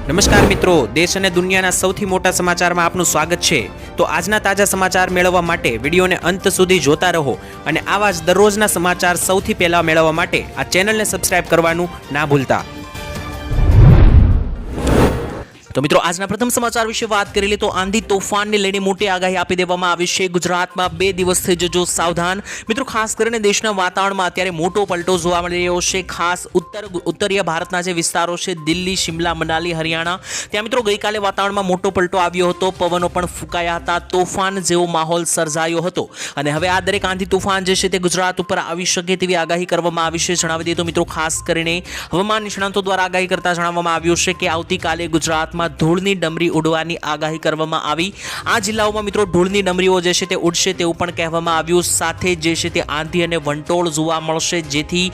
નમસ્કાર મિત્રો, દેશ અને દુનિયાના સૌથી મોટા સમાચારમાં આપનું સ્વાગત છે। તો આજના તાજા સમાચાર મેળવવા માટે વિડીયોને અંત સુધી જોતા રહો અને આવા જ દરરોજના સમાચાર સૌથી પહેલા મેળવવા માટે આ ચેનલને સબસ્ક્રાઇબ કરવાનું ના ભૂલતા। તો મિત્રો આજના પ્રથમ સમાચાર વિશે વાત કરી લે તો આંધી તોફાનને લઈને મોટી આગાહી આપી દેવામાં આવી છે। ગુજરાતમાં 2 દિવસથી જજો સાવધાન। મિત્રો ખાસ કરીને દેશના વાતાવરણમાં અત્યારે મોટો પલટો જોવા મળી રહ્યો છે। ખાસ ઉત્તરીય ભારતના જે વિસ્તારો છે દિલ્હી, શિમલા, મનાલી, હરિયાણા, ત્યાં મિત્રો ગઈકાલે વાતાવરણમાં મોટો પલટો આવ્યો હતો। પવનો પણ ફૂંકાયા હતા, તોફાન જેવો માહોલ સર્જાયો હતો અને હવે આ દરેક આંધી તોફાન જે છે તે ગુજરાત ઉપર આવી શકે તેવી આગાહી કરવામાં આવી છે। જણાવી દઈએ તો મિત્રો ખાસ કરીને હવામાન નિષ્ણાતો દ્વારા આગાહી કરતા જણાવવામાં આવ્યું છે કે આવતીકાલે ગુજરાતમાં ધૂળની ડમરી ઉડવાની આગાહી કરવામાં આવી। આ જિલ્લાઓમાં મિત્રો ધૂળની ડમરીઓ જે છે તે ઉડશે તેવું પણ કહેવામાં આવ્યું। સાથે જે છે તે આંધી અને વંટોળ જોવા મળશે, જેથી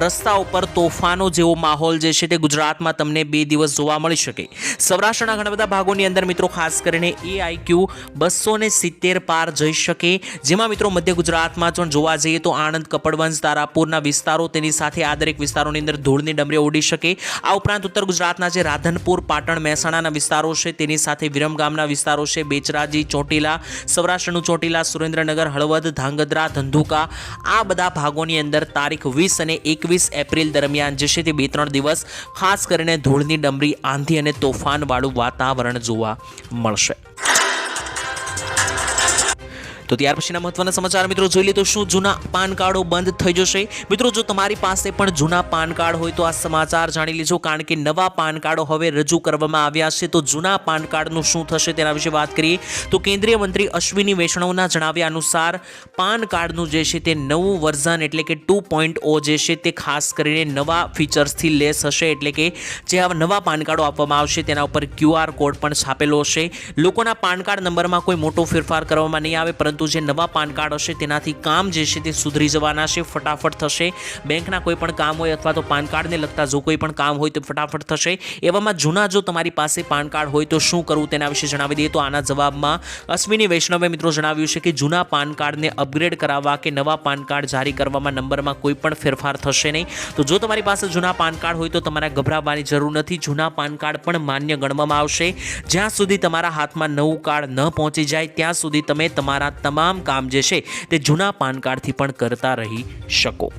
રસ્તા ઉપર તોફાનો જેવો માહોલ જે છે તે ગુજરાતમાં તમને 2 દિવસ જોવા મળી શકે। સૌરાષ્ટ્રના ઘણા બધા ભાગોની અંદર મિત્રો ખાસ કરીને AIQ 270 પાર જઈ શકે, જેમાં મિત્રો મધ્ય ગુજરાતમાં પણ જોવા જઈએ તો આણંદ, કપડવંજ, તારાપુરના વિસ્તારો, તેની સાથે આ દરેક વિસ્તારોની અંદર ધૂળની ડમરીઓ ઉડી શકે। આ ઉપરાંત ઉત્તર ગુજરાતના જે રાધનપુર, પાટણ, મહેસાણા વિસ્તારો છે, તેની સાથે વિરમગામના વિસ્તારો છે, બેચરાજી, ચોટીલા, સૌરાષ્ટ્રનું ચોટીલા, સુરેન્દ્રનગર, હળવદ, ધાંગધ્રા, ધંધુકા, આ બધા ભાગોની અંદર તારીખ 20 અને 21 એપ્રિલ દરમિયાન જે છે તે 2-3 દિવસ ખાસ કરીને ધૂળની ડમરી, આંધી અને તોફાનવાળું વાતાવરણ જોવા મળશે। તો ત્યાર પછીના મહત્વના સમાચાર મિત્રો જોઈ લે તો શું જૂના પાન કાર્ડો બંધ થઈ જશે? મિત્રો જો તમારી પાસે પણ જૂના પાન કાર્ડ હોય તો આ સમાચાર જાણી લેજો, કારણ કે નવા પાન કાર્ડો હવે રજૂ કરવામાં આવ્યા છે। તો જૂના પાન કાર્ડનું શું થશે તેના વિશે વાત કરીએ તો કેન્દ્રીય મંત્રી અશ્વિની વૈષ્ણવના જણાવ્યા અનુસાર પાન કાર્ડનું જે છે તે નવું વર્ઝન એટલે કે 2.0 જે છે તે ખાસ કરીને નવા ફીચર્સથી લેસ હશે, એટલે કે જે આ નવા પાન કાર્ડો આપવામાં આવશે તેના ઉપર QR કોડ પણ છાપેલો હશે। લોકોના પાન કાર્ડ નંબરમાં કોઈ મોટો ફેરફાર કરવામાં નહીં આવે, પરંતુ જે નવા પાન કાર્ડ હશે તેનાથી કામ જે છે તે સુધરી જવાના છે, ફટાફટ થશે। બેંકના કોઈ પણ કામ હોય અથવા તો પાન કાર્ડને લગતા જો કોઈ પણ કામ હોય તો ફટાફટ થશે। એવામાં જૂના જો તમારી પાસે પાન કાર્ડ હોય તો શું કરવું તેના વિશે જણાવી દઈએ તો આના જવાબમાં અશ્વિની વૈષ્ણવે મિત્રો જણાવ્યું છે કે જૂના પાન કાર્ડને અપગ્રેડ કરાવવા કે નવા પાન કાર્ડ જારી કરવામાં નંબરમાં કોઈ પણ ફેરફાર થશે નહીં। તો જો તમારી પાસે જૂના પાન કાર્ડ હોય તો તમારે ગભરાવાની જરૂર નથી, જૂના પાન કાર્ડ પણ માન્ય ગણવામાં આવશે। જ્યાં સુધી તમારા હાથમાં નવું કાર્ડ ન પહોંચી જાય ત્યાં સુધી તમે તમારા તમામ કામ જે છે તે જૂના પાન કાર્ડથી પણ કરતા રહી શકો।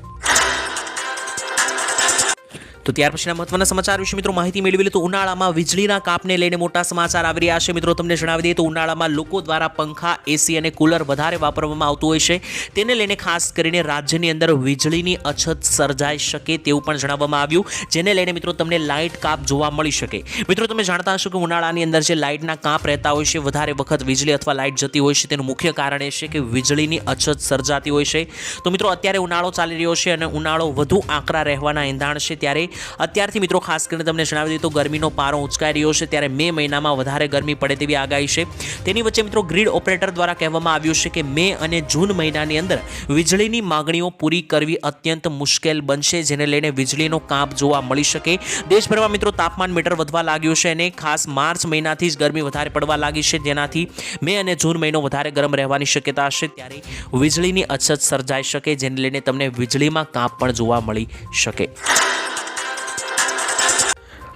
તો ત્યાર પછીના મહત્વના સમાચાર વિશે મિત્રો માહિતી મેળવી લે તો ઉનાળામાં વીજળીના કાપને લઈને મોટા સમાચાર આવી રહ્યા છે। મિત્રો તમને જણાવી દઈએ તો ઉનાળામાં લોકો દ્વારા પંખા, એસી અને કુલર વધારે વાપરવામાં આવતું હોય છે, તેને લઈને ખાસ કરીને રાજ્યની અંદર વીજળીની અછત સર્જાઈ શકે તેવું પણ જણાવવામાં આવ્યું, જેને લઈને મિત્રો તમને લાઇટ કાપ જોવા મળી શકે। મિત્રો તમે જાણતા હશો કે ઉનાળાની અંદર જે લાઇટના કાપ રહેતા હોય છે, વધારે વખત વીજળી અથવા લાઇટ જતી હોય છે, તેનું મુખ્ય કારણ એ છે કે વીજળીની અછત સર્જાતી હોય છે। તો મિત્રો અત્યારે ઉનાળો ચાલી રહ્યો છે અને ઉનાળો વધુ આકરા રહેવાના એંધાણ છે, ત્યારે અત્યારથી મિત્રો ખાસ કરીને તમને જણાવી દઈએ તો ગરમીનો પારો ઉંચકાઈ રહ્યો છે, ત્યારે મે મહિનામાં વધારે ગરમી પડે તેવી આગાહી છે। તેની વચ્ચે મિત્રો ગ્રીડ ઓપરેટર દ્વારા કહેવામાં આવ્યું છે કે મે અને જૂન મહિનાની અંદર વીજળીની માંગણીઓ પૂરી કરવી અત્યંત મુશ્કેલ બનશે, જેને લઈને વીજળીનો કાપ જોવા મળી શકે। દેશભરમાં મિત્રો તાપમાન મીટર વધવા લાગ્યું છે અને ખાસ માર્ચ મહિનાથી જ ગરમી વધારે પડવા લાગી છે, જેનાથી મે અને જૂન મહિનો વધારે ગરમ રહેવાની શક્યતા હશે, ત્યારે વીજળીની અછત સર્જાઈ શકે, જેને લઈને તમને વીજળીમાં કાપ પણ જોવા મળી શકે।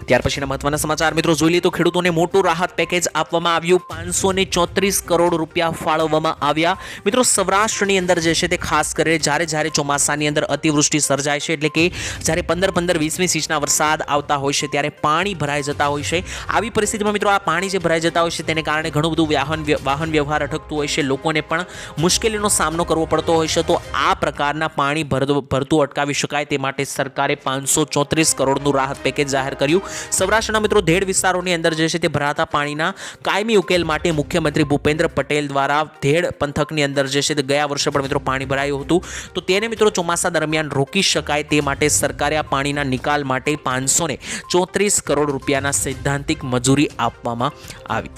ત્યાર પછીના મહત્વના સમાચાર મિત્રો જોઈ લઈએ તો ખેડૂતોને મોટું રાહત પેકેજ આપવામાં આવ્યું, 534 કરોડ રૂપિયા ફાળવવામાં આવ્યા। મિત્રો સૌરાષ્ટ્રની અંદર જે છે તે ખાસ કરીને જ્યારે ચોમાસાની અંદર અતિવૃષ્ટિ સર્જાય છે, એટલે કે જ્યારે 15-20 ઇંચના વરસાદ આવતા હોય છે ત્યારે પાણી ભરાઈ જતા હોય છે। આવી પરિસ્થિતિમાં મિત્રો આ પાણી જે ભરાઈ જતા હોય છે તેને કારણે ઘણું બધું વાહન વ્યવહાર અટકતું હોય છે, લોકોને પણ મુશ્કેલીનો સામનો કરવો પડતો હોય છે। તો આ પ્રકારના પાણી ભરતું અટકાવી શકાય તે માટે સરકારે 534 કરોડનું રાહત પેકેજ જાહેર કર્યું। સૌરાષ્ટ્રના મિત્રો ધેડ વિસ્તારોની અંદર જે છે તે ભરાતા પાણીના કાયમી ઉકેલ માટે મુખ્યમંત્રી ભૂપેન્દ્ર પટેલ દ્વારા ધેડ પંથકની અંદર જે છે તે ગયા વર્ષે પણ મિત્રો પાણી ભરાયું હતું, તો તેને મિત્રો ચોમાસા દરમિયાન રોકી શકાય તે માટે સરકારે આ પાણીના નિકાલ માટે 534 કરોડ રૂપિયાના સૈદ્ધાંતિક મંજૂરી આપવામાં આવી।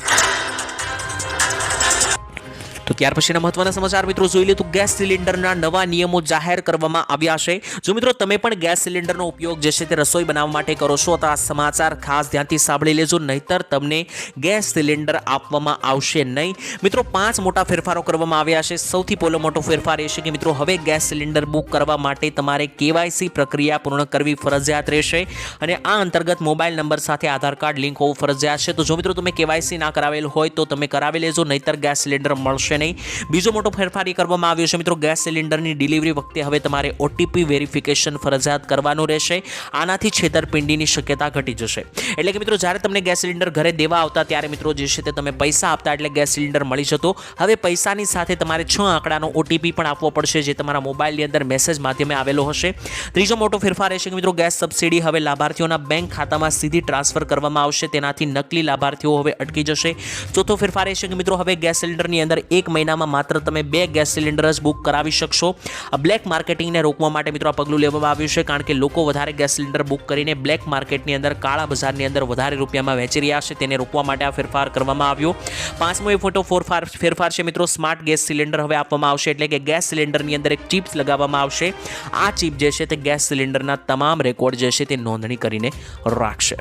તો ત્યાર પછીના મહત્વના સમાચાર મિત્રો જોઈ લે તો ગેસ સિલિન્ડરના નવા નિયમો જાહેર કરવામાં આવ્યા છે। જો મિત્રો તમે પણ ગેસ સિલિન્ડરનો ઉપયોગ જે છે તે રસોઈ બનાવવા માટે કરો છો તો આ સમાચાર ખાસ ધ્યાનથી સાંભળી લેજો, નહીતર તમને ગેસ સિલિન્ડર આપવામાં આવશે નહીં। મિત્રો 5 મોટા ફેરફારો કરવામાં આવ્યા છે। સૌથી પહેલો મોટો ફેરફાર એ છે કે મિત્રો હવે ગેસ સિલિન્ડર બુક કરવા માટે તમારે કેવાયસી પ્રક્રિયા પૂર્ણ કરવી ફરજિયાત રહેશે અને આ અંતર્ગત મોબાઈલ નંબર સાથે આધાર કાર્ડ લિંક હોવું ફરજિયાત છે। તો જો મિત્રો તમે કેવાયસી ના કરાવેલ હોય તો તમે કરાવી લેજો, નહીતર ગેસ સિલિન્ડર મળશે નહીં। બીજો મોટો ફેરફાર એ કરવામાં આવ્યો છે મિત્રો ગેસ સિલિન્ડરની ડિલિવરી વખતે હવે તમારે ઓટીપી વેરિફિકેશન ફરજિયાત કરવાનું રહેશે। આનાથી છેતરપિંડીની શક્યતા ઘટી જશે। એટલે કે મિત્રો જ્યારે તમને ગેસ સિલિન્ડર ઘરે દેવા આવતા ત્યારે મિત્રો જે છે તે તમે પૈસા આપતા એટલે ગેસ સિલિન્ડર મળી જતો, હવે પૈસાની સાથે તમારે 6 આંકડાનો ઓટીપી પણ આપવો પડશે જે તમારા મોબાઈલની અંદર મેસેજ માધ્યમે આવેલો હશે। ત્રીજો મોટો ફેરફાર એ છે કે મિત્રો ગેસ સબસિડી હવે લાભાર્થીઓના બેંક ખાતામાં સીધી ટ્રાન્સફર કરવામાં આવશે, તેનાથી નકલી લાભાર્થીઓ હવે અટકી જશે। ચોથો ફેરફાર એ છે કે મિત્રો હવે ગેસ સિલિન્ડરની અંદર 1 મહિનામાં માત્ર તમે 2 ગેસ સિલિન્ડર જ બુક કરાવી શકશો। બ્લેક માર્કેટિંગને રોકવા માટે મિત્રો આ પગલું લેવામાં આવ્યું છે, કારણ કે લોકો વધારે ગેસ સિલિન્ડર બુક કરીને બ્લેક માર્કેટની અંદર કાળા બજારની અંદર વધારે રૂપિયામાં વેચી રહ્યા છે, તેને રોકવા માટે આ ફેરફાર કરવામાં આવ્યો। પાંચમો એ મોટો ફેરફાર છે મિત્રો સ્માર્ટ ગેસ સિલિન્ડર હવે આપવામાં આવશે, એટલે કે ગેસ સિલિન્ડરની અંદર એક ચિપ્સ લગાવવામાં આવશે। આ ચિપ જે છે તે ગેસ સિલિન્ડરના તમામ રેકોર્ડ જે છે તે નોંધણી કરીને રાખશે।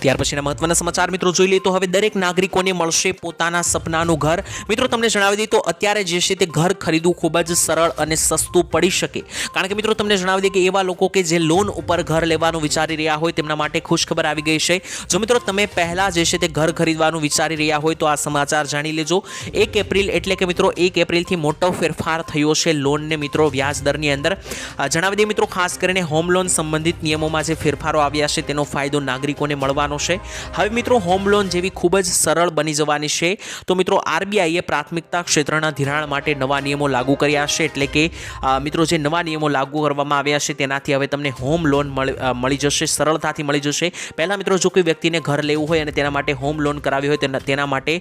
ત્યાર પછીના મહત્વના સમાચાર મિત્રો જોઈ લઈએ તો હવે દરેક નાગરિકોને મળશે પોતાના સપનાનું ઘર। મિત્રો તમને જણાવી દઈએ તો અત્યારે જે છે તે ઘર ખરીદવું ખૂબ જ સરળ અને સસ્તું પડી શકે, કારણ કે મિત્રો તમને જણાવી દઈએ કે એવા લોકો કે જે લોન ઉપર ઘર લેવાનું વિચારી રહ્યા હોય તેમના માટે ખુશખબર આવી ગઈ છે। જો મિત્રો તમે પહેલા જે છે તે ઘર ખરીદવાનું વિચારી રહ્યા હોય તો આ સમાચાર જાણી લેજો। 1 એપ્રિલ એટલે કે મિત્રો 1 એપ્રિલથી મોટો ફેરફાર થયો છે લોનને મિત્રો વ્યાજ દરની અંદર। જણાવી દઈએ મિત્રો ખાસ કરીને હોમ લોન સંબંધિત નિયમોમાં જે ફેરફારો આવ્યા છે તેનો ફાયદો નાગરિકોને મળવાનો છે। હવે મિત્રો હોમ લોન જેવી ખૂબ જ સરળ બની જવાની છે। તો મિત્રો આરબીઆઈએ પ્રાથમિકતા ક્ષેત્રના ધિરાણ માટે નવા નિયમો લાગુ કર્યા છે, એટલે કે મિત્રો જે નવા નિયમો લાગુ કરવામાં આવ્યા છે તેનાથી હવે તમને હોમ લોન મળી જશે, સરળતાથી મળી જશે। પહેલા મિત્રો જો કોઈ વ્યક્તિને ઘર લેવું હોય અને તેના માટે હોમ લોન કરાવી હોય તેના માટે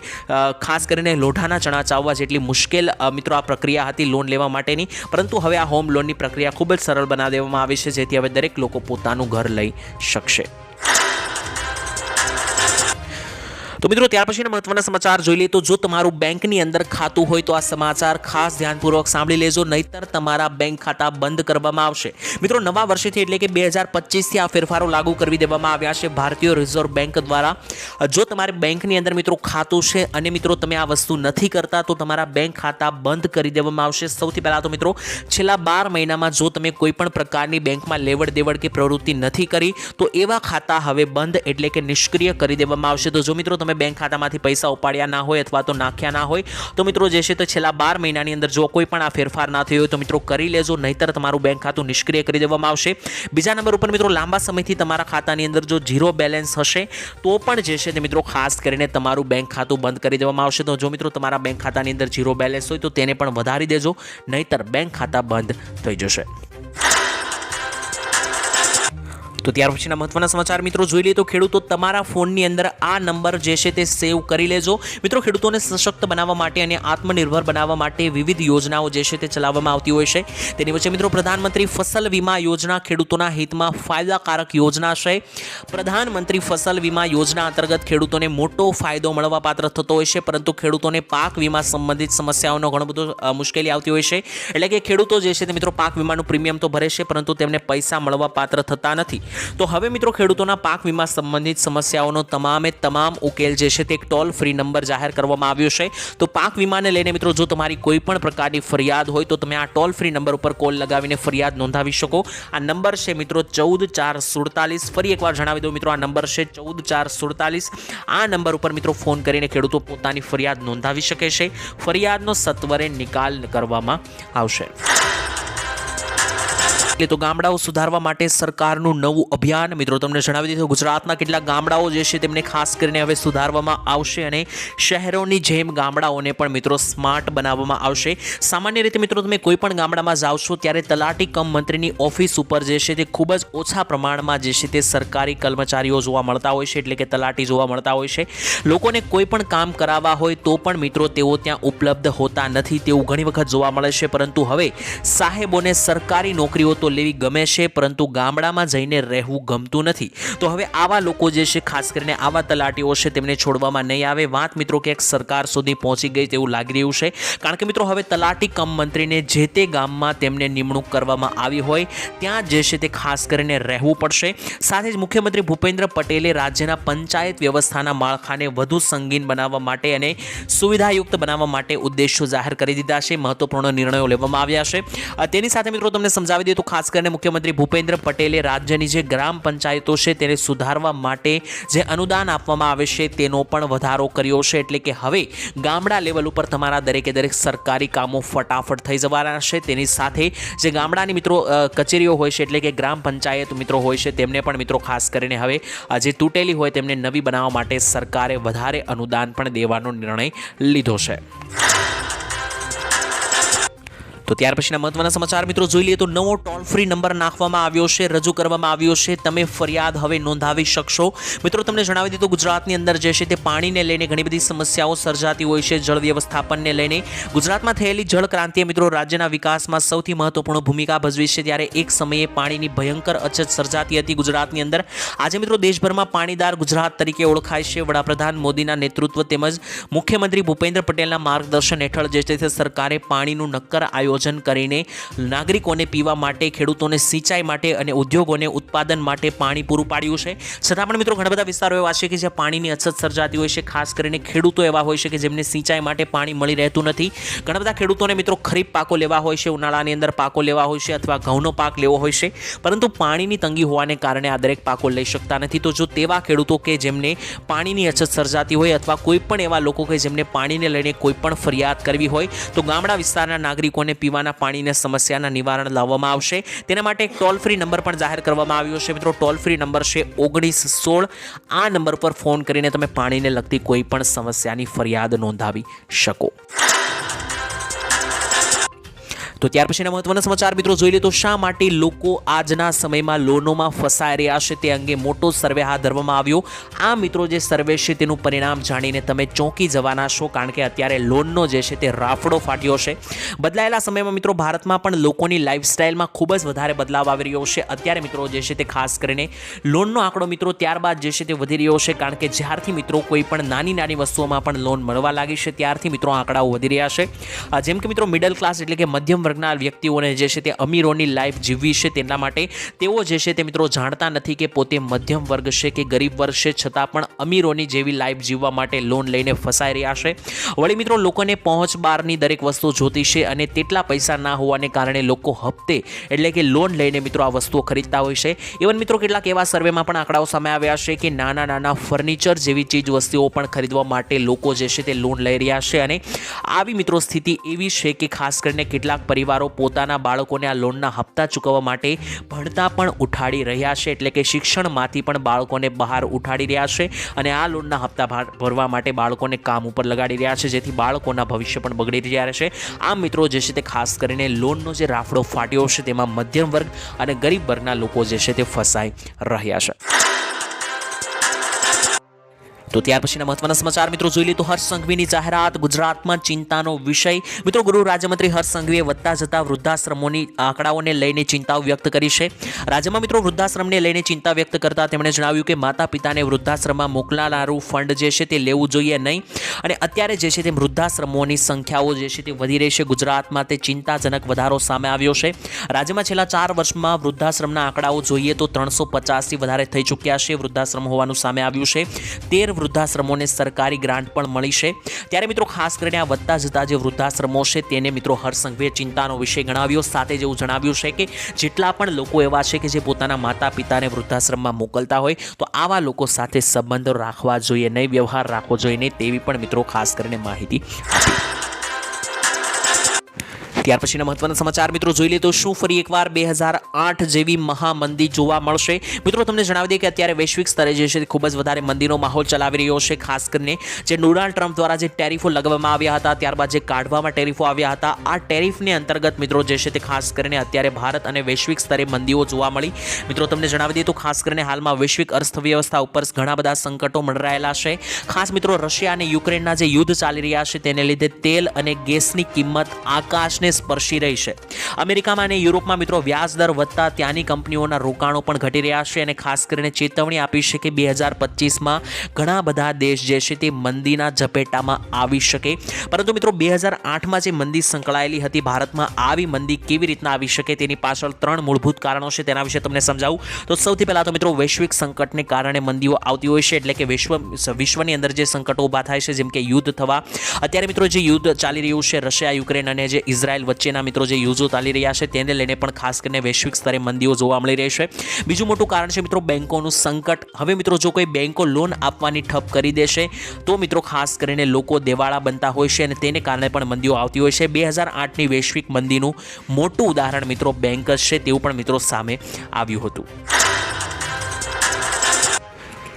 ખાસ કરીને લોઢાના ચણા ચાવવા જેટલી મુશ્કેલ મિત્રો આ પ્રક્રિયા હતી લોન લેવા માટેની, પરંતુ હવે આ હોમ લોનની પ્રક્રિયા ખૂબ જ સરળ બનાવી દેવામાં આવી છે, જેથી હવે દરેક લોકો પોતાનું ઘર લઈ શકશે। તો મિત્રો ત્યાર પછીના મહત્વના સમાચાર જોઈ લઈએ તો જો તમારું બેંકની અંદર ખાતું હોય તો આ સમાચાર ખાસ ધ્યાનપૂર્વક સાંભળી લેજો, નહીતર તમારા બેંક ખાતા બંધ કરવામાં આવશે। મિત્રો નવા વર્ષથી એટલે કે 2025થી આ ફેરફારો લાગુ કરી દેવામાં આવ્યા છે ભારતીય રિઝર્વ બેંક દ્વારા। જો તમારે બેંકની અંદર મિત્રો ખાતું છે અને મિત્રો તમે આ વસ્તુ નથી કરતા તો તમારા બેંક ખાતા બંધ કરી દેવામાં આવશે। સૌથી પહેલાં તો મિત્રો છેલ્લા 12 મહિનામાં જો તમે કોઈ પણ પ્રકારની બેંકમાં લેવડ દેવડ કે પ્રવૃત્તિ નથી કરી તો એવા ખાતા હવે બંધ એટલે કે નિષ્ક્રિય કરી દેવામાં આવશે। તો જો મિત્રો તમે બેંક ખાતામાંથી પૈસા ઉપાડ્યા ના હોય અથવા તો નાખ્યા ના હોય તો મિત્રો જે છે તો છેલ્લા 12 મહિનાની અંદર જો કોઈ પણ આ ફેરફાર ના થયો હોય તો મિત્રો કરી લેજો, નહીતર તમારું બેંક ખાતું નિષ્ક્રિય કરી દેવામાં આવશે। બીજા નંબર ઉપર મિત્રો લાંબા સમયથી તમારા ખાતાની અંદર જો ઝીરો બેલેન્સ હશે તો પણ જે છે તે મિત્રો ખાસ કરીને તમારું બેંક ખાતું બંધ કરી દેવામાં આવશે। તો જો મિત્રો તમારા બેંક ખાતાની અંદર ઝીરો બેલેન્સ હોય તો તેને પણ વધારી દેજો, નહીતર બેંક ખાતા બંધ થઈ જશે। તો ત્યાર પછીના મહત્વના સમાચાર મિત્રો જોઈ લઈએ તો ખેડૂતો તમારા ફોનની અંદર આ નંબર જે છે તે સેવ કરી લેજો। મિત્રો ખેડૂતોને સશક્ત બનાવવા માટે અને આત્મનિર્ભર બનાવવા માટે વિવિધ યોજનાઓ જે છે તે ચલાવવામાં આવતી હોય છે। તેની વચ્ચે મિત્રો પ્રધાનમંત્રી ફસલ વીમા યોજના ખેડૂતોના હિતમાં ફાયદાકારક યોજના છે। પ્રધાનમંત્રી ફસલ વીમા યોજના અંતર્ગત ખેડૂતોને મોટો ફાયદો મળવાપાત્ર થતો હોય છે, પરંતુ ખેડૂતોને પાક વીમા સંબંધિત સમસ્યાઓનો ઘણો બધો મુશ્કેલી આવતી હોય છે। એટલે કે ખેડૂતો જે છે તે મિત્રો પાક વીમાનું પ્રીમિયમ તો ભરે છે પરંતુ તેમને પૈસા મળવાપાત્ર થતા નથી। તો હવે મિત્રો ખેડૂતોના પાક વીમા સંબંધિત સમસ્યાઓનો તમામ ઉકેલ જે છે તે એક ટોલ ફ્રી નંબર જાહેર કરવામાં આવ્યો છે। તો પાક વીમાને લઈને મિત્રો જો તમારી કોઈ પણ પ્રકારની ફરિયાદ હોય તો તમે આ ટોલ ફ્રી નંબર ઉપર કોલ લગાવીને ફરિયાદ નોંધાવી શકો। આ નંબર છે મિત્રો 14447। ફરી એકવાર જણાવી દઉં મિત્રો આ નંબર છે 14447। આ નંબર ઉપર મિત્રો ફોન કરીને ખેડૂતો પોતાની ફરિયાદ નોંધાવી શકે છે, ફરિયાદનો સત્વરે નિકાલ કરવામાં આવશે। તો ગામડાઓ સુધારવા માટે સરકારનું નવું અભિયાન। મિત્રો તમને જણાવી દીધું ગુજરાતના કેટલાક ગામડાઓ જે છે તેમને ખાસ કરીને હવે સુધારવામાં આવશે અને શહેરોની જેમ ગામડાઓને પણ મિત્રો સ્માર્ટ બનાવવામાં આવશે। સામાન્ય રીતે મિત્રો તમે કોઈ પણ ગામડામાં જાઓ છો ત્યારે તલાટી કમ મંત્રીની ઓફિસ ઉપર જે છે તે ખૂબ જ ઓછા પ્રમાણમાં જે છે તે સરકારી કર્મચારીઓ જોવા મળતા હોય છે, એટલે કે તલાટી જોવા મળતા હોય છે। લોકોને કોઈ પણ કામ કરાવવા હોય તો પણ મિત્રો તેઓ ત્યાં ઉપલબ્ધ હોતા નથી તેવું ઘણી વખત જોવા મળે છે, પરંતુ હવે સાહેબોને સરકારી નોકરીઓ તો લેવી ગમે છે, પરંતુ ગામડામાં જઈને રહેવું ગમતું નથી. તો હવે આવા લોકો જે છે, ખાસ કરીને આવા તલાટીઓ છે, તેમને છોડવામાં નહીં આવે. વાત મિત્રો ક્યાંક સરકાર સુધી પહોંચી ગઈ તેવું લાગી રહ્યું છે, કારણ કે મિત્રો હવે તલાટી કમ મંત્રીને જે તે ગામમાં તેમને નિમણૂક કરવામાં આવી હોય ત્યાં જે છે તે ખાસ કરીને રહેવું પડશે. સાથે જ મુખ્યમંત્રી ભૂપેન્દ્ર પટેલે રાજ્યના પંચાયત વ્યવસ્થાના માળખાને વધુ સંગીન બનાવવા માટે અને સુવિધાયુક્ત બનાવવા માટે ઉદ્દેશો જાહેર કરી દીધા છે. મહત્વપૂર્ણ નિર્ણયો લેવામાં આવ્યા છે. તેની સાથે મિત્રો તમને સમજાવી દઈએ તો ખાસ કરીને મુખ્યમંત્રી ભૂપેન્દ્ર પટેલે રાજ્યની જે ગ્રામ પંચાયતો છે તેને સુધારવા માટે જે અનુદાન આપવામાં આવે છે તેનો પણ વધારો કર્યો છે. એટલે કે હવે ગામડા લેવલ ઉપર તમારા દરેકે દરેક સરકારી કામો ફટાફટ થઈ જવાના છે. તેની સાથે જે ગામડાની મિત્રો કચેરીઓ હોય છે, એટલે કે ગ્રામ પંચાયત મિત્રો હોય છે, તેમને પણ મિત્રો ખાસ કરીને હવે જે તૂટેલી હોય તેમને નવી બનાવવા માટે સરકારે વધારે અનુદાન પણ દેવાનો નિર્ણય લીધો છે. તો ત્યાર પછીના મહત્વના સમાચાર મિત્રો જોઈ લઈએ તો નવો ટોલ ફ્રી નંબર નાખવામાં આવ્યો છે, રજૂ કરવામાં આવ્યો છે. તમે ફરિયાદ હવે નોંધાવી શકશો. મિત્રો તમને જણાવી દીધું, ગુજરાતની અંદર જે છે તે પાણીને લઈને ઘણી બધી સમસ્યાઓ સર્જાતી હોય છે. જળ વ્યવસ્થાપનને લઈને ગુજરાતમાં થયેલી જળ ક્રાંતિએ મિત્રો રાજ્યના વિકાસમાં સૌથી મહત્વપૂર્ણ ભૂમિકા ભજવી છે. ત્યારે એક સમયે પાણીની ભયંકર અછત સર્જાતી હતી ગુજરાતની અંદર. આજે મિત્રો દેશભરમાં પાણીદાર ગુજરાત તરીકે ઓળખાય છે. વડાપ્રધાન મોદીના નેતૃત્વ તેમજ મુખ્યમંત્રી ભૂપેન્દ્ર પટેલના માર્ગદર્શન હેઠળ જે છે તે સરકારે પાણીનું નક્કર આયોજન કરીને નાગરિકોને પીવા માટે, ખેડૂતોને સિંચાઈ માટે અને ઉદ્યોગોને ઉત્પાદન માટે પાણી પૂરું પાડ્યું છે. છતાં પણ મિત્રો ઘણા બધા વિસ્તારો એવા છે કે જ્યાં પાણીની અછત સર્જાતી હોય છે. ખાસ કરીને ખેડૂતો એવા હોય છે કે જેમને સિંચાઈ માટે પાણી મળી રહેતું નથી. ઘણા બધા ખેડૂતોને મિત્રો ખરીફ પાકો લેવા હોય છે, ઉનાળાની અંદર પાકો લેવા હોય છે અથવા ઘઉંનો પાક લેવો હોય છે, પરંતુ પાણીની તંગી હોવાને કારણે આ દરેક પાકો લઈ શકતા નથી. તો જો તેવા ખેડૂતો કે જેમને પાણીની અછત સર્જાતી હોય અથવા કોઈ પણ એવા લોકો કે જેમને પાણીને લઈને કોઈ પણ ફરિયાદ કરવી હોય તો ગામડા વિસ્તારના નાગરિકોને પીવાના પાણીની સમસ્યાના નિવારણ લાવવામાં આવશે. તેના માટે એક ટોલ ફ્રી નંબર પણ જાહેર કરવામાં આવ્યો છે. મિત્રો ટોલ ફ્રી નંબર છે 1916. આ નંબર પર ફોન કરીને તમે પાણીને લગતી કોઈ પણ સમસ્યાની ફરિયાદ નોંધાવી શકો. તો ત્યાર પછીના મહત્વના સમાચાર મિત્રો જોઈ લે તો શા માટે લોકો આજના સમયમાં લોનોમાં ફસાઈ રહ્યા છે તે અંગે મોટો સર્વે હાથ ધરવામાં આવ્યો. આ મિત્રો જે સર્વે છે તેનું પરિણામ જાણીને તમે ચોંકી જવાના છો, કારણ કે અત્યારે લોનનો જે છે તે રાફડો ફાટ્યો છે. બદલાયેલા સમયમાં મિત્રો ભારતમાં પણ લોકોની લાઇફસ્ટાઇલમાં ખૂબ જ વધારે બદલાવ આવી રહ્યો છે. અત્યારે મિત્રો જે છે તે ખાસ કરીને લોનનો આંકડો મિત્રો ત્યારબાદ જે છે તે વધી રહ્યો છે, કારણ કે જ્યારથી મિત્રો કોઈ પણ નાની નાની વસ્તુઓમાં પણ લોન મળવા લાગી છે ત્યારથી મિત્રો આંકડાઓ વધી રહ્યા છે. જેમ કે મિત્રો મિડલ ક્લાસ એટલે કે મધ્યમ વર્ગના વ્યક્તિઓને જે છે તે અમીરોની લાઈફ જીવવી છે, તેના માટે તેઓ જે છે તે મિત્રો જાણતા નથી કે પોતે મધ્યમ વર્ગ છે કે ગરીબ વર્ગ છે, છતાં પણ અમીરોની જેવી લાઈફ જીવવા માટે લોન લઈને ફસાઈ રહ્યા છે. વળી મિત્રો લોકોને પહોંચ બહારની દરેક વસ્તુ જોતી છે અને તેટલા પૈસા ના હોવાને કારણે લોકો હપ્તે એટલે કે લોન લઈને મિત્રો આ વસ્તુઓ ખરીદતા હોય છે. ઇવન મિત્રો કેટલાક એવા સર્વેમાં પણ આંકડાઓ સામે આવ્યા છે કે નાના નાના ફર્નિચર જેવી ચીજ વસ્તુઓ પણ ખરીદવા માટે લોકો જે છે તે લોન લઈ રહ્યા છે. અને આવી મિત્રો સ્થિતિ એવી છે કે ખાસ કરીને કેટલાક પરિવારો પોતાના બાળકોને આ લોનના હપ્તા ચૂકવવા માટે ભણતા પણ ઉઠાડી રહ્યા છે, એટલે કે શિક્ષણમાંથી પણ બાળકોને બહાર ઉઠાડી રહ્યા છે અને આ લોનના હપ્તા ભરવા માટે બાળકોને કામ ઉપર લગાડી રહ્યા છે, જેથી બાળકોના ભવિષ્ય પણ બગડી રહ્યા છે. આમ મિત્રો જે છે તે ખાસ કરીને લોનનો જે રાફડો ફાટ્યો છે તેમાં મધ્યમ વર્ગ અને ગરીબ વર્ગના લોકો જે છે તે ફસાઈ રહ્યા છે. તો ત્યાર પછીના મહત્વના સમાચાર મિત્રો જોઈ લે તો હર્ષ સંઘવીની જાહેરાત ગુજરાતમાં ચિંતાનો વિષય. મિત્રો ગૃહ રાજ્યમંત્રી હર્ષ સંઘવીએ વધતા જતા વૃદ્ધાશ્રમોની આંકડાઓને લઈને ચિંતાઓ વ્યક્ત કરી છે. રાજ્યમાં મિત્રો વૃદ્ધાશ્રમને લઈને ચિંતા વ્યક્ત કરતા તેમણે જણાવ્યું કે માતા પિતાને વૃદ્ધાશ્રમમાં મોકલાનારું ફંડ જે છે તે લેવું જોઈએ નહીં, અને અત્યારે જે છે તે વૃદ્ધાશ્રમોની સંખ્યાઓ જે છે તે વધી રહી છે. ગુજરાતમાં તે ચિંતાજનક વધારો સામે આવ્યો છે. રાજ્યમાં છેલ્લા 4 વર્ષમાં વૃદ્ધાશ્રમના આંકડાઓ જોઈએ તો 350થી વધારે થઈ ચૂક્યા છે. વૃદ્ધાશ્રમ હોવાનું સામે આવ્યું છે. 13 વૃદ્ધાશ્રમોને સરકારી ગ્રાન્ટ પણ મળી છે. ત્યારે મિત્રો ખાસ કરીને આ વધતા જતા જે વૃદ્ધાશ્રમો છે તેને મિત્રો હર્ષ સંઘવીએ ચિંતાનો વિષય ગણાવ્યો. સાથે જેવું જણાવ્યું છે કે જેટલા પણ લોકો એવા છે કે જે પોતાના માતા પિતાને વૃદ્ધાશ્રમમાં મોકલતા હોય તો આવા લોકો સાથે સંબંધો રાખવા જોઈએ નહીં, વ્યવહાર રાખવો જોઈએ નહીં, તેવી પણ મિત્રો ખાસ કરીને માહિતી આપી. ત્યાર પછીના મહત્વના સમાચાર મિત્રો જોઈ લે તો શું ફરી એકવાર 2008 જેવી મહામંદી જોવા મળશે? મિત્રો તમને જણાવી દઈએ કે અત્યારે વૈશ્વિક સ્તરે જે છે ખૂબ જ વધારે મંદીનો માહોલ ચલાવી રહ્યો છે. ખાસ કરીને જે ડોનાલ્ડ ટ્રમ્પ દ્વારા જે ટેરિફો લગાવવામાં આવ્યા હતા, ત્યારબાદ જે કાઢવામાં ટેરિફો આવ્યા હતા, આ ટેરિફની અંતર્ગત મિત્રો જે છે તે ખાસ કરીને અત્યારે ભારત અને વૈશ્વિક સ્તરે મંદીઓ જોવા મળી. મિત્રો તમને જણાવી દઈએ તો ખાસ કરીને હાલમાં વૈશ્વિક અર્થવ્યવસ્થા ઉપર ઘણા બધા સંકટો મંડરાયેલા છે. ખાસ મિત્રો રશિયા અને યુક્રેનના જે યુદ્ધ ચાલી રહ્યા છે તેને લીધે તેલ અને ગેસની કિંમત આકાશને સ્પર્શી રહી છે. અમેરિકામાં અને યુરોપમાં મિત્રો વ્યાજ દર વધતા ત્યાંની કંપનીઓના રોકાણો પણ ઘટી રહ્યા છે અને ખાસ કરીને ચેતવણી આપી છે કે 2025માં ઘણા બધા દેશ જે છે તે મંદીના ઝપેટામાં આવી શકે. પરંતુ મિત્રો 2008માં જે મંદી સંકળાયેલી હતી ભારતમાં, આવી મંદી કેવી રીતના આવી શકે તેની પાછળ 3 મૂળભૂત કારણો છે, તેના વિશે તમને સમજાવું. તો સૌથી પહેલા તો મિત્રો વૈશ્વિક સંકટને કારણે મંદીઓ આવતી હોય છે, એટલે કે વિશ્વની અંદર જે સંકટો ઊભા થાય છે, જેમ કે યુદ્ધ થવા. અત્યારે મિત્રો જે યુદ્ધ ચાલી રહ્યું છે રશિયા યુક્રેન અને જે ઇઝરાયલ વચ્ચેના મિત્રો જે યુદ્ધો ચાલી રહ્યા છે તેને લઈને પણ ખાસ કરીને વૈશ્વિક સ્તરે મંદીઓ જોવા મળી રહી છે. બીજું મોટું કારણ છે મિત્રો બેંકોનું સંકટ. હવે મિત્રો જો કોઈ બેંકો લોન આપવાની ઠપ કરી દેશે તો મિત્રો ખાસ કરીને લોકો દેવાળા બનતા હોય છે અને તેને કારણે પણ મંદીઓ આવતી હોય છે. 2008ની વૈશ્વિક મંદીનું મોટું ઉદાહરણ મિત્રો બેંક જ છે, તેવું પણ મિત્રો સામે આવ્યું હતું.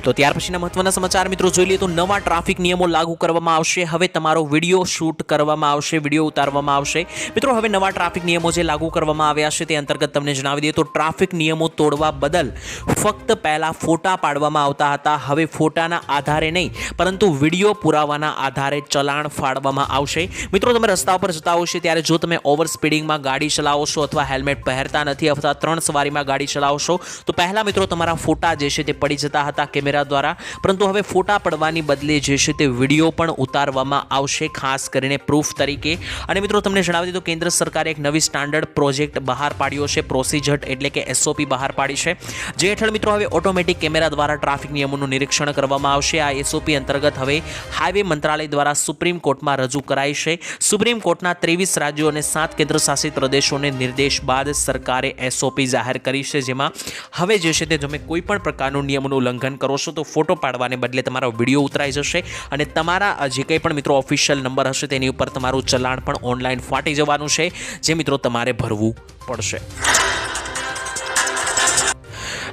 તો ત્યાર પછીના મહત્વના સમાચાર મિત્રો જોઈ લઈએ તો નવા ટ્રાફિક નિયમો લાગુ કરવામાં આવશે. હવે તમારો વિડીયો શૂટ કરવામાં આવશે, વિડીયો ઉતારવામાં આવશે. મિત્રો હવે નવા ટ્રાફિક નિયમો જે લાગુ કરવામાં આવ્યા છે તે અંતર્ગત તમને જણાવી દઈએ તો ટ્રાફિક નિયમો તોડવા બદલ ફક્ત પહેલા ફોટા પાડવામાં આવતા હતા. હવે ફોટાના આધારે નહીં પરંતુ વિડીયો પુરાવાના આધારે ચલાણ ફાડવામાં આવશે. મિત્રો તમે રસ્તા પર જતા હો છો ત્યારે જો તમે ઓવર સ્પીડિંગમાં ગાડી ચલાવો છો અથવા હેલ્મેટ પહેરતા નથી અથવા 3 સવારીમાં ગાડી ચલાવો છો તો પહેલા મિત્રો તમારા ફોટા જે છે તે પડી જતા હતા કેમેરા દ્વારા, પરંતુ હવે ફોટા પડવાની બદલે જે છે તે વિડીયો પણ ઉતારવામાં આવશે, ખાસ કરીને પ્રૂફ તરીકે. અને મિત્રો તમને જણાવી દીધું કેન્દ્ર સરકારે એક નવી સ્ટાન્ડર્ડ પ્રોજેક્ટ બહાર પાડ્યો છે, પ્રોસીજર એટલે કે SOP બહાર પાડી છે, જે હેઠળ મિત્રો હવે ઓટોમેટિક કેમેરા દ્વારા ટ્રાફિક નિયમોનું નિરીક્ષણ કરવામાં આવશે. આ SOP અંતર્ગત હવે હાઈવે મંત્રાલય દ્વારા સુપ્રીમ કોર્ટમાં રજૂ કરાઈ છે. સુપ્રીમ કોર્ટના 23 રાજ્યો અને 7 કેન્દ્રશાસિત પ્રદેશોને નિર્દેશ બાદ સરકારે SOP જાહેર કરી છે, જેમાં હવે જે છે તે તમે કોઈ પણ પ્રકારનું નિયમનું ઉલ્લંઘન કરો તો ફોટો પાડવાને બદલે તમારો વિડીયો ઉતરાઈ જશે અને તમારા જે કંઈ પણ મિત્રો ઓફિશિયલ નંબર હશે તેની ઉપર તમારું ચલાણ પણ ઓનલાઈન ફાટી જવાનું છે, જે મિત્રો તમારે ભરવું પડશે.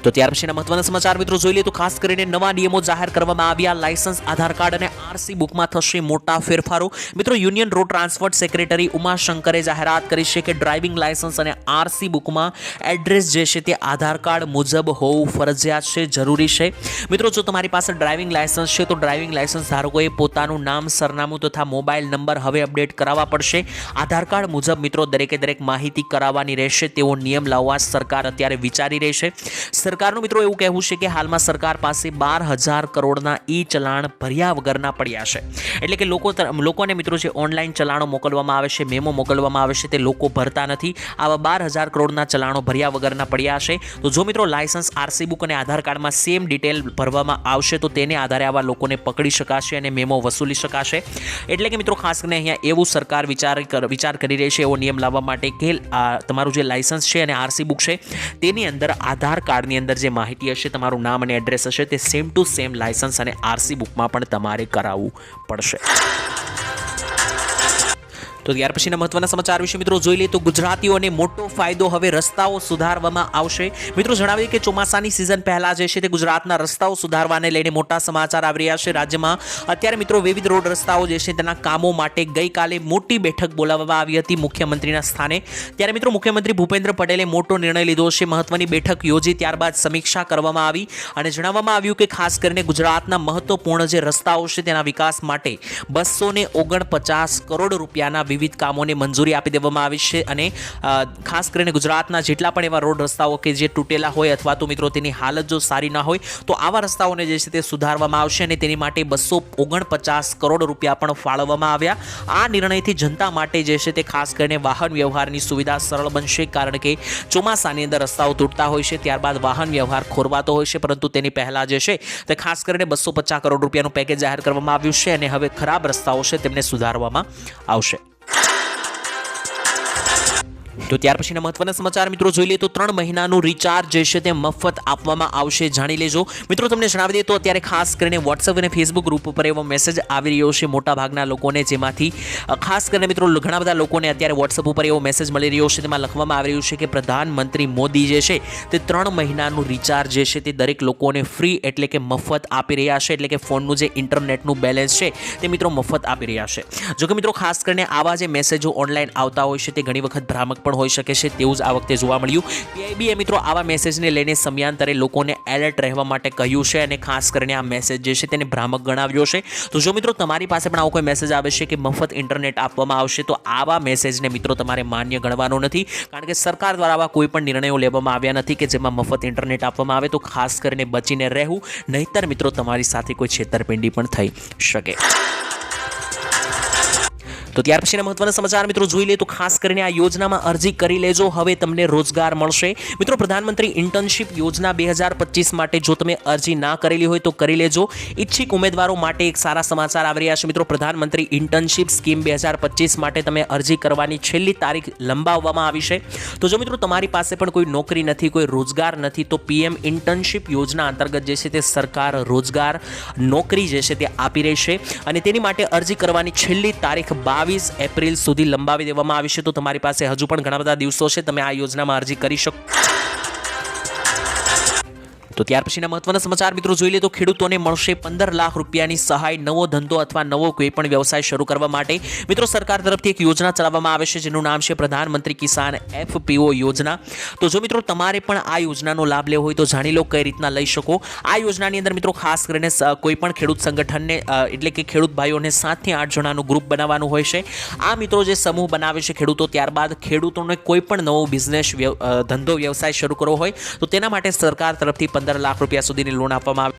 તો ત્યાર પછીના મહત્વના સમાચાર મિત્રો જોઈ લઈએ તો ખાસ કરીને નવા નિયમો જાહેર કરવામાં આવ્યા. લાયસન્સ, આધાર કાર્ડ અને RC બુકમાં થશે મોટા ફેરફારો. મિત્રો યુનિયન રોડ ટ્રાન્સપોર્ટ સેક્રેટરી ઉમાશંકરે જાહેરાત કરી છે કે ડ્રાઇવિંગ લાયસન્સ અને RC બુકમાં એડ્રેસ જે છે તે આધાર કાર્ડ મુજબ હોવું ફરજિયાત છે, જરૂરી છે. મિત્રો જો તમારી પાસે ડ્રાઇવિંગ લાયસન્સ છે તો ડ્રાઇવિંગ લાયસન્સ ધારકોએ પોતાનું નામ, સરનામું તથા મોબાઈલ નંબર હવે અપડેટ કરાવવા પડશે. આધાર કાર્ડ મુજબ મિત્રો દરેકે દરેક માહિતી કરાવવાની રહેશે તેવો નિયમ લાવવા સરકાર અત્યારે વિચારી રહી છે. સરકારનું મિત્રો એવું કહેવું છે કે હાલમાં સરકાર પાસે 12,000 કરોડના ચલાણ ભર્યા વગરના પડ્યા છે. એટલે કે લોકોને મિત્રો જે ઓનલાઈન ચલાણો મોકલવામાં આવે છે, મેમો મોકલવામાં આવે છે, તે લોકો ભરતા નથી. આવા 12,000 કરોડના ચલાણો ભર્યા વગરના પડ્યા છે. તો જો મિત્રો લાયસન્સ, RC બુક અને આધાર કાર્ડમાં સેમ ડિટેલ ભરવામાં આવશે તો તેને આધારે આવા લોકોને પકડી શકાશે અને મેમો વસૂલી શકાશે. એટલે કે મિત્રો ખાસ કરીને અહીંયા એવું સરકાર વિચાર કરી રહી છે એવો નિયમ લાવવા માટે કે તમારું જે લાયસન્સ છે અને RC બુક છે તેની અંદર આધાર કાર્ડની અંદર જે માહિતી હશે, તમારું નામ અને એડ્રેસ હશે, તે સેમ ટુ સેમ લાયસન્સ અને RC બુકમાં પણ તમારે કરાવવું પડશે. તો ત્યાર પછીના મહત્વના સમાચાર વિશે મિત્રો જોઈ લઈએ તો ગુજરાતીઓને મોટો ફાયદો, હવે રસ્તાઓ સુધારવામાં આવશે. મિત્રો જણાવીએ કે ચોમાસાની સિઝન પહેલા જે છે તે ગુજરાતના રસ્તાઓ સુધારવાને લઈને મોટા સમાચાર આવી રહ્યા છે. રાજ્યમાં અત્યારે મિત્રો વિવિધ રોડ રસ્તાઓ જે છે તેના કામો માટે ગઈકાલે મોટી બેઠક બોલાવવામાં આવી હતી મુખ્યમંત્રીના સ્થાને. ત્યારે મિત્રો મુખ્યમંત્રી ભૂપેન્દ્ર પટેલે મોટો નિર્ણય લીધો છે, મહત્વની બેઠક યોજી, ત્યારબાદ સમીક્ષા કરવામાં આવી અને જણાવવામાં આવ્યું કે ખાસ કરીને ગુજરાતના મહત્વપૂર્ણ જે રસ્તાઓ છે તેના વિકાસ માટે 249 કરોડ રૂપિયાના વિવિધ કામોને મંજૂરી આપી દેવામાં આવી છે. અને ખાસ કરીને ગુજરાતના જેટલા પણ એવા રોડ રસ્તાઓ કે જે તૂટેલા હોય અથવા તો મિત્રો તેની હાલત જો સારી ના હોય તો આવા રસ્તાઓને જે છે તે સુધારવામાં આવશે અને તેની માટે 249 કરોડ રૂપિયા પણ ફાળવવામાં આવ્યા. આ નિર્ણયથી જનતા માટે જે છે તે ખાસ કરીને વાહન વ્યવહારની સુવિધા સરળ બનશે, કારણ કે ચોમાસાની અંદર રસ્તાઓ તૂટતા હોય છે, ત્યારબાદ વાહન વ્યવહાર ખોરવાતો હોય છે, પરંતુ તેની પહેલા જે છે તે ખાસ કરીને 250 કરોડ રૂપિયાનું પેકેજ જાહેર કરવામાં આવ્યું છે અને હવે ખરાબ રસ્તાઓ છે તેમને સુધારવામાં આવશે. તો ત્યાર પછીના મહત્વના સમાચાર મિત્રો જોઈ લઈએ તો 3 મહિનાનું રિચાર્જ જે છે તે મફત આપવામાં આવશે, જાણી લેજો. મિત્રો તમને જણાવી દઈએ તો અત્યારે ખાસ કરીને WhatsApp અને Facebook ગ્રુપ ઉપર એવો મેસેજ આવી રહ્યો છે મોટા ભાગના લોકોને, જેમાંથી ખાસ કરીને મિત્રો ઘણા બધા લોકોને અત્યારે WhatsApp ઉપર એવો મેસેજ મળી રહ્યો છે, તેમાં લખવામાં આવી રહ્યું છે કે પ્રધાનમંત્રી મોદી જે છે તે 3 મહિનાનું રિચાર્જ જે છે તે દરેક લોકોને ફ્રી એટલે કે મફત આપી રહ્યા છે. એટલે કે ફોનનું જે ઇન્ટરનેટનું બેલેન્સ છે તે મિત્રો મફત આપી રહ્યા છે. જો કે મિત્રો ખાસ કરીને આવા જે મેસેજો ઓનલાઈન આવતા હોય છે તે ઘણી વખત ભ્રામક પણ પણ હોઈ શકે છે તેવું જ આ વખતે જોવા મળ્યું. પીઆઈબીએ મિત્રો આવા મેસેજને લઈને સમયાંતરે લોકોને એલર્ટ રહેવા માટે કહ્યું છે અને ખાસ કરીને આ મેસેજ જે છે તેને ભ્રામક ગણાવ્યો છે. તો જો મિત્રો તમારી પાસે પણ આવો કોઈ મેસેજ આવે છે કે મફત ઇન્ટરનેટ આપવામાં આવશે તો આવા મેસેજને મિત્રો તમારે માન્ય ગણવાનો નથી, કારણ કે સરકાર દ્વારા આવા કોઈ પણ નિર્ણયો લેવામાં આવ્યા નથી કે જેમાં મફત ઇન્ટરનેટ આપવામાં આવે. તો ખાસ કરીને બચીને રહેવું, નહીંતર મિત્રો તમારી સાથે કોઈ છેતરપિંડી પણ થઈ શકે. તો ત્યાર પછીના મહત્વના સમાચાર મિત્રો જોઈ લે તો ખાસ કરીને આ યોજનામાં અરજી કરી લેજો, હવે તમને રોજગાર મળશે. મિત્રો પ્રધાનમંત્રી ઇન્ટર્નશિપ યોજના 2025 માટે જો તમે અરજી ના કરેલી હોય તો કરી લેજો. ઈચ્છિક ઉમેદવારો માટે એક સારા સમાચાર આવી રહ્યા છે. મિત્રો પ્રધાનમંત્રી ઇન્ટર્નશિપ સ્કીમ 2025 માટે તમે અરજી કરવાની છેલ્લી તારીખ લંબાવવામાં આવી છે. તો જો મિત્રો તમારી પાસે પણ કોઈ નોકરી નથી, કોઈ રોજગાર નથી, તો પીએમ ઇન્ટર્નશિપ યોજના અંતર્ગત જે છે તે સરકાર રોજગાર નોકરી જે છે તે આપી રહી છે અને તેની માટે અરજી કરવાની છેલ્લી તારીખ 22 એપ્રિલ સુધી લંબાવી દેવામાં આવી છે. તો તમારી પાસે હજુ પણ ઘણા બધા દિવસો છે, તમે આ યોજનામાં અરજી કરી શકો. તો ત્યાર પછીના મહત્વના સમાચાર મિત્રો જોઈ લે તો ખેડૂતોને મળશે 15 લાખ રૂપિયાની સહાય નવો ધંધો અથવા નવો કોઈ પણ વ્યવસાય શરૂ કરવા માટે. મિત્રો સરકાર તરફથી એક યોજના ચલાવવામાં આવે છે જેનું નામ છે પ્રધાનમંત્રી કિસાન FPO યોજના. તો જો મિત્રો તમારે પણ આ યોજનાનો લાભ લેવો હોય તો જાણી લો કઈ રીતના લઈ શકો. આ યોજનાની અંદર મિત્રો ખાસ કરીને કોઈ પણ ખેડૂત સંગઠનને એટલે કે ખેડૂત ભાઈઓને 7 થી 8 જણાનું ગ્રુપ બનાવવાનું હોય છે. આ મિત્રો જે સમૂહ બનાવે છે ખેડૂતો, ત્યારબાદ ખેડૂતોને કોઈ પણ નવો બિઝનેસ ધંધો વ્યવસાય શરૂ કરવો હોય તો તેના માટે સરકાર તરફથી 15 લાખ રૂપિયા સુધીની લોન આપવામાં આવે.